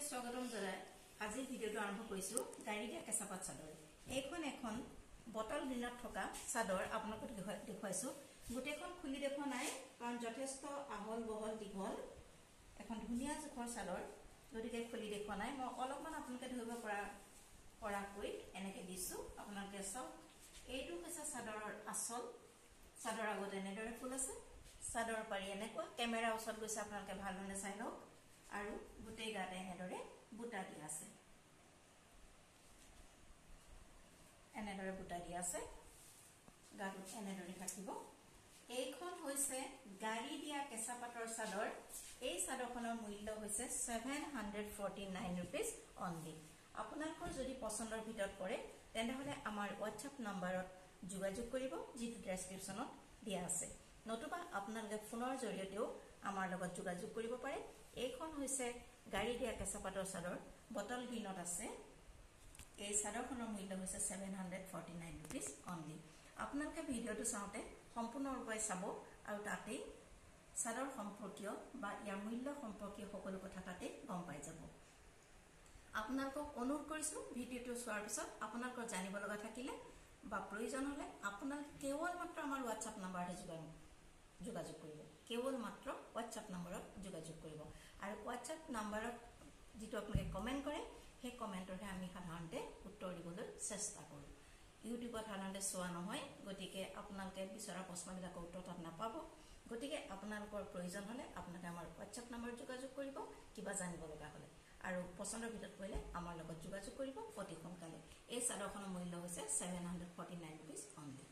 স্বাগতম জনাই আজিৰ ভিডিওটো আৰম্ভ কৰিছো গাড়ী দিয়া কেঁচাপাত চাদৰ। এইখন এখন বটল গ্ৰীণত থকা চাদৰ আপোনালোকক দেখুৱাইছো। গোটেইখন খুলি দেখুৱা নাই কাৰণ যথেষ্ট আহল বহল দীঘল এখন ধুনীয়া জোখৰ চাদৰ, গতিকে খুলি দেখুৱা নাই। মই অলপমান আপোনালোকে ধৰিব পৰাকৈ এনেকৈ দিছো। আপোনালোকে চাওক, এইটো হৈছে চাদৰৰ আচল। চাদৰ আগত এনেদৰে ফুল আছে, চাদৰ পাৰি এনেকুৱা কেমেৰা ওচৰত গৈছে, আপোনালোকে ভালদৰে চাই লওক। আৰু গোটেই গাতে এনেদৰে বুটা দিয়া আছে, এনেদৰে বুটা দিয়া আছে, গাটো এনেদৰে থাকিব। এইখন হৈছে গাড়ী দিয়া কেঁচা পাটৰ চাদৰ। এই চাদৰখনৰ মূল্য হৈছে 749 rupees অনলি। আপোনালোকৰ যদি পছন্দৰ ভিতৰত পৰে তেনেহলে আমাৰ হোৱাটছআপ নম্বৰত যোগাযোগ কৰিব, যিটো ডেছক্ৰিপশ্যনত দিয়া আছে। নতুবা আপোনালোকে ফোনৰ জৰিয়তেও আমাৰ লগত যোগাযোগ কৰিব পাৰে। এইখন হৈছে গাড়ী দিয়া কেঁচা পাটৰ চাদৰ, বটল গ্ৰীণত আছে। এই চাদৰখনৰ মূল্য হৈছে 749 rupees অনলি। আপোনালোকে ভিডিঅ'টো চাওঁতে সম্পূৰ্ণৰূপে চাব আৰু তাতেই চাদৰ সম্পৰ্কীয় বা ইয়াৰ মূল্য সম্পৰ্কীয় সকলো কথা তাতে গম পাই যাব। আপোনালোকক অনুৰোধ কৰিছোঁ, ভিডিঅ'টো চোৱাৰ পিছত আপোনালোকৰ জানিব লগা থাকিলে বা প্ৰয়োজন হ'লে আপোনালোকে কেৱল মাত্ৰ আমাৰ হোৱাটছআপ নম্বৰতে যোগাযোগ কৰিব, কেৱল মাত্ৰ হোৱাটছআপ নম্বৰত যোগাযোগ কৰিব। আৰু হোৱাটছআপ নম্বৰত যিটো আপোনালোকে কমেণ্ট কৰে, সেই কমেণ্টৰহে আমি সাধাৰণতে উত্তৰ দিবলৈ চেষ্টা কৰোঁ। ইউটিউবত সাধাৰণতে চোৱা নহয়, গতিকে আপোনালোকে বিচৰা প্ৰশ্নবিলাকৰ উত্তৰ তাত নাপাব। গতিকে আপোনালোকৰ প্ৰয়োজন হ'লে আপোনালোকে আমাৰ হোৱাটছআপ নম্বৰত যোগাযোগ কৰিব, কিবা জানিব লগা হ'লে। আৰু পচন্দৰ ভিতৰত কৰিলে আমাৰ লগত যোগাযোগ কৰিব অতি সোনকালে। এই চাদৰখনৰ মূল্য হৈছে 749 rupees অনলি।